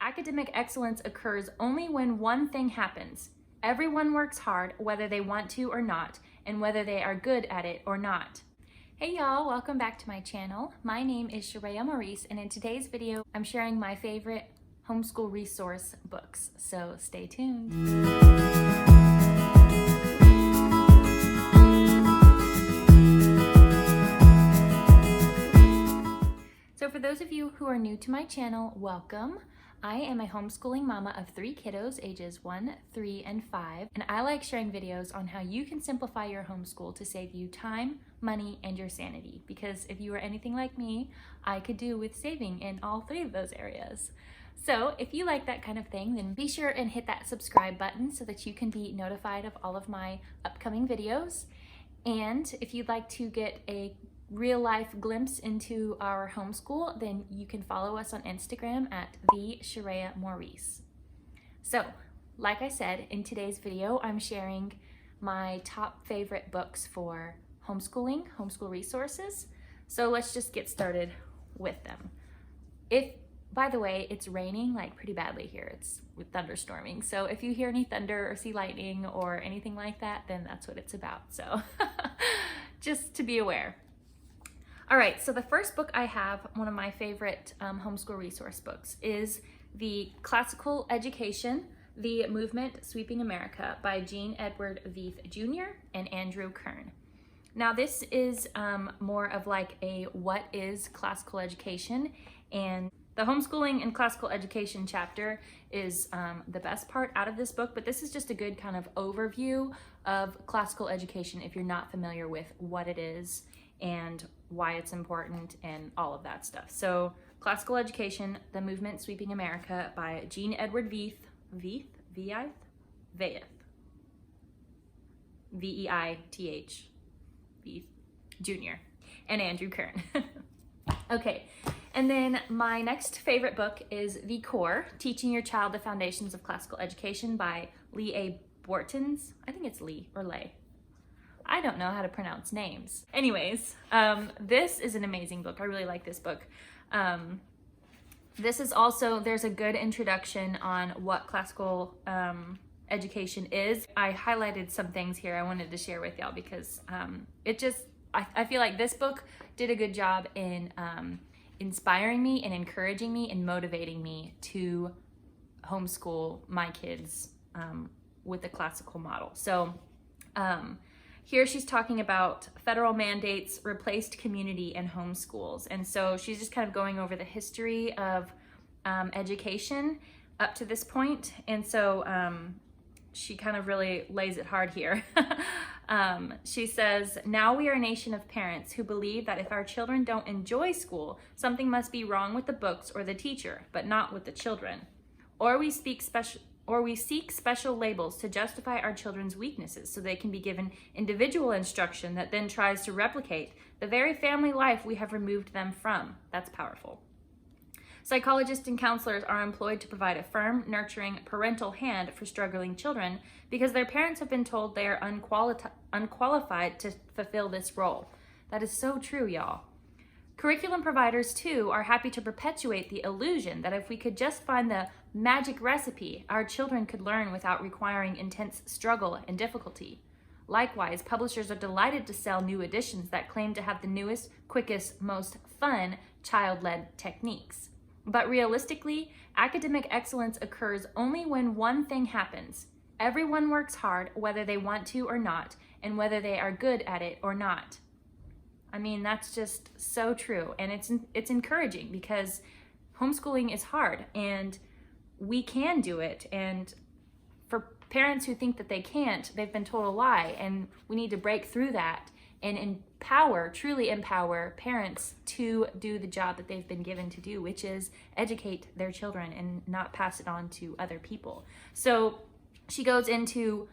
Academic excellence occurs only when one thing happens. Everyone works hard, whether they want to or not, and whether they are good at it or not. Hey y'all, welcome back to my channel. My name is Shareya Maurice, and in today's video, I'm sharing my favorite homeschool resource books, so stay tuned. So for those of you who are new to my channel, welcome. I am a homeschooling mama of 3 kiddos, ages 1, 3, and 5, and I like sharing videos on how you can simplify your homeschool to save you time, money, and your sanity. Because if you are anything like me, I could do with saving in all 3 of those areas. So if you like that kind of thing, then be sure and hit that subscribe button so that you can be notified of all of my upcoming videos. And if you'd like to get a real-life glimpse into our homeschool, then you can follow us on Instagram at @Shareya So, like I said, in today's video, I'm sharing my top favorite books for homeschooling, homeschool resources. So let's just get started with them. By the way, it's raining like pretty badly here. It's thunderstorming. So if you hear any thunder or see lightning or anything like that, then that's what it's about. So just to be aware. All right, so the first book I have, one of my favorite homeschool resource books, is The Classical Education, The Movement Sweeping America by Gene Edward Veith Jr. and Andrew Kern. Now this is more of like a what is classical education, and the homeschooling and classical education chapter is the best part out of this book, but this is just a good kind of overview of classical education if you're not familiar with what it is and why it's important and all of that stuff. So Classical Education, The Movement Sweeping America by Gene Edward Veith Jr. and Andrew Kern. Okay, and then my next favorite book is The Core, Teaching Your Child the Foundations of Classical Education by Lee A. Bortons. I think it's Lee or Lay. I don't know how to pronounce names. Anyways, this is an amazing book. I really like this book. This is also, there's a good introduction on what classical education is. I highlighted some things here I wanted to share with y'all because I feel like this book did a good job in inspiring me and encouraging me and motivating me to homeschool my kids with the classical model. So here she's talking about federal mandates replaced community and homeschools. And so she's just kind of going over the history of education up to this point. And so she kind of really lays it hard here. She says, now we are a nation of parents who believe that if our children don't enjoy school, something must be wrong with the books or the teacher, but not with the children. Or we seek special labels to justify our children's weaknesses so they can be given individual instruction that then tries to replicate the very family life we have removed them from. That's powerful. Psychologists and counselors are employed to provide a firm, nurturing parental hand for struggling children because their parents have been told they are unqualified to fulfill this role. That is so true, y'all. Curriculum providers, too, are happy to perpetuate the illusion that if we could just find the magic recipe, our children could learn without requiring intense struggle and difficulty. Likewise, publishers are delighted to sell new editions that claim to have the newest, quickest, most fun child-led techniques. But realistically, academic excellence occurs only when one thing happens. Everyone works hard, whether they want to or not, and whether they are good at it or not. I mean, that's just so true, and it's encouraging because homeschooling is hard, and we can do it, and for parents who think that they can't, they've been told a lie, and we need to break through that and truly empower parents to do the job that they've been given to do, which is educate their children and not pass it on to other people. So she goes into,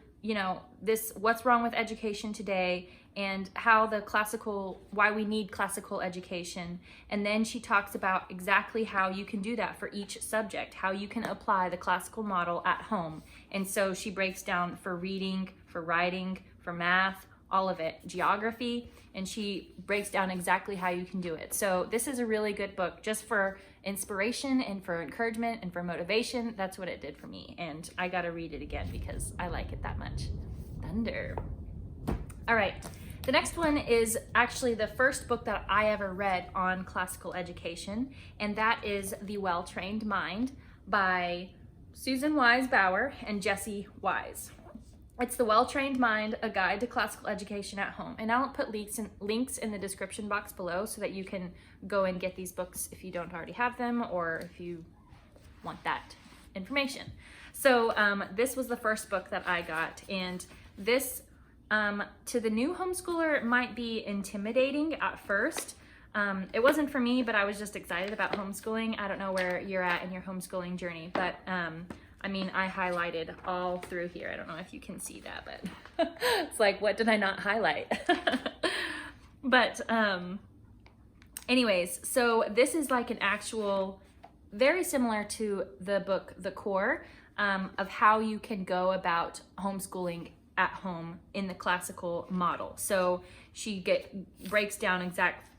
what's wrong with education today and why we need classical education. And then she talks about exactly how you can do that for each subject, how you can apply the classical model at home. And so she breaks down for reading, for writing, for math, all of it, geography, and she breaks down exactly how you can do it. So this is a really good book just for inspiration and for encouragement and for motivation. That's what it did for me. And I got to read it again because I like it that much. Thunder. All right. The next one is actually the first book that I ever read on classical education, and that is The Well-Trained Mind by Susan Wise Bauer and Jessie Wise. It's The Well-Trained Mind, A Guide to Classical Education at Home. And I'll put links in the description box below so that you can go and get these books if you don't already have them or if you want that information. So this was the first book that I got, and this to the new homeschooler might be intimidating at first. It wasn't for me, but I was just excited about homeschooling. I don't know where you're at in your homeschooling journey, but I mean, I highlighted all through here. I don't know if you can see that, but it's like, what did I not highlight? But anyways, so this is like an actual, very similar to the book, The Core, of how you can go about homeschooling at home in the classical model. So she breaks down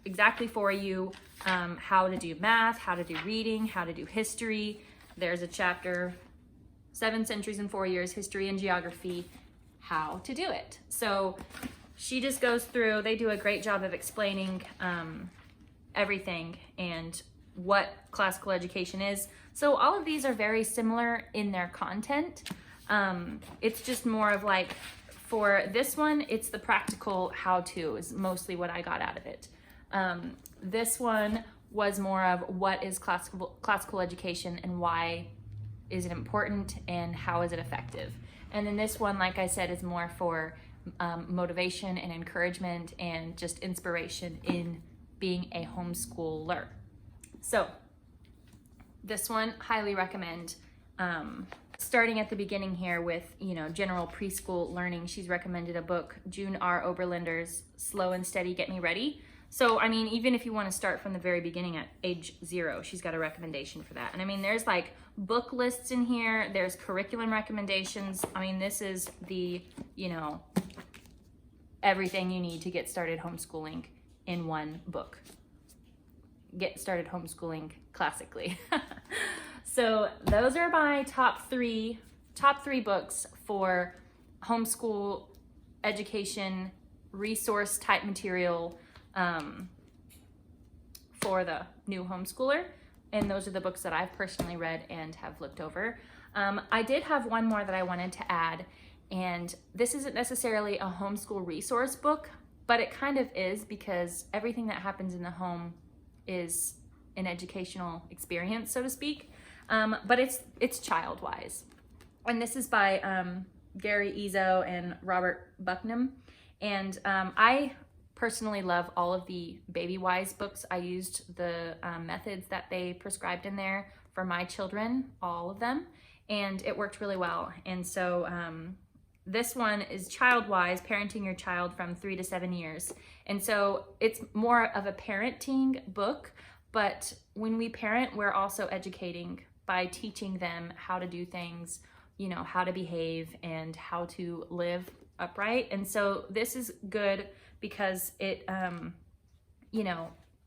exactly for you how to do math, how to do reading, how to do history. There's a chapter, 7 centuries in 4 years, history and geography, how to do it. So she just goes through, they do a great job of explaining everything and what classical education is. So all of these are very similar in their content. It's just more of like, for this one, it's the practical how-to is mostly what I got out of it. This one was more of what is classical education and why is it important and how is it effective. And then this one, like I said, is more for motivation and encouragement and just inspiration in being a homeschooler. So this one, highly recommend. Starting at the beginning here with, general preschool learning, she's recommended a book, June R. Oberlinder's Slow and Steady, Get Me Ready. So, I mean, even if you want to start from the very beginning at age 0, she's got a recommendation for that. And I mean, there's like book lists in here, there's curriculum recommendations. I mean, this is the, everything you need to get started homeschooling in one book. Get started homeschooling classically. So those are my top three books for homeschool education resource type material for the new homeschooler. And those are the books that I've personally read and have looked over. I did have one more that I wanted to add, and this isn't necessarily a homeschool resource book, but it kind of is, because everything that happens in the home is an educational experience, so to speak. But it's child-wise. And this is by Gary Izzo and Robert Bucknam. And I personally love all of the Baby-Wise books. I used the methods that they prescribed in there for my children, all of them, and it worked really well. And so this one is Child-Wise, Parenting Your Child from 3 to 7 years. And so it's more of a parenting book, but when we parent, we're also educating by teaching them how to do things, how to behave and how to live upright. And so this is good because it,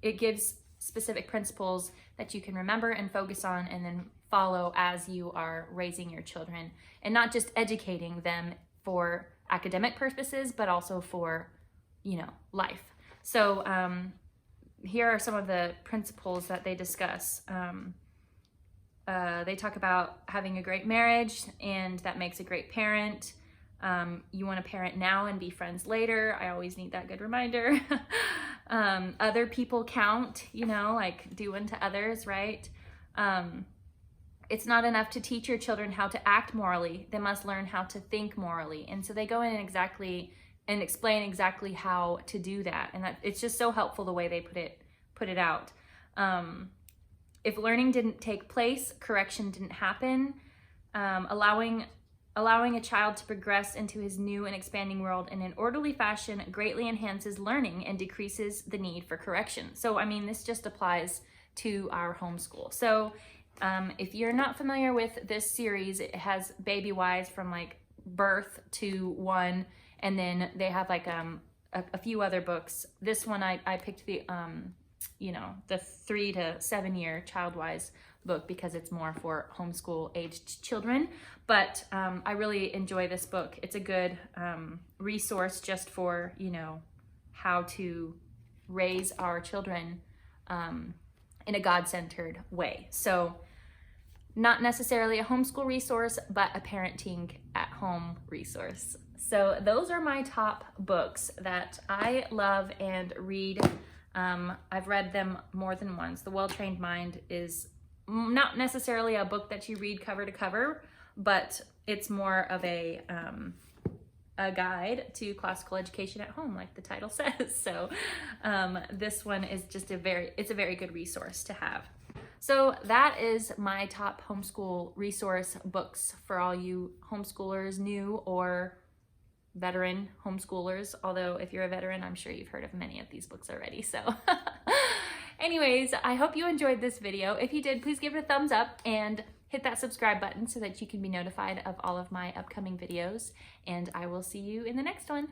it gives specific principles that you can remember and focus on and then follow as you are raising your children, and not just educating them for academic purposes, but also for, life. So here are some of the principles that they discuss. They talk about having a great marriage, and that makes a great parent. You want to parent now and be friends later. I always need that good reminder. Other people count, like do unto others, right? It's not enough to teach your children how to act morally. They must learn how to think morally. And so they go in and explain exactly how to do that. And it's just so helpful the way they put it out. If learning didn't take place, correction didn't happen. Allowing a child to progress into his new and expanding world in an orderly fashion greatly enhances learning and decreases the need for correction. So, I mean, this just applies to our homeschool. So, if you're not familiar with this series, it has Baby-Wise from like birth to 1, and then they have like a few other books. This one I picked you know, the 3 to 7 year child-wise book because it's more for homeschool aged children. But I really enjoy this book. It's a good resource just for, you know, how to raise our children in a God-centered way. So not necessarily a homeschool resource, but a parenting at home resource. So those are my top books that I love and read. I've read them more than once. The Well-Trained Mind is not necessarily a book that you read cover to cover, but it's more of a guide to classical education at home, like the title says. So this one is just it's a very good resource to have. So that is my top homeschool resource books for all you homeschoolers, new or veteran homeschoolers. Although if you're a veteran, I'm sure you've heard of many of these books already. So anyways, I hope you enjoyed this video. If you did, please give it a thumbs up and hit that subscribe button so that you can be notified of all of my upcoming videos. And I will see you in the next one.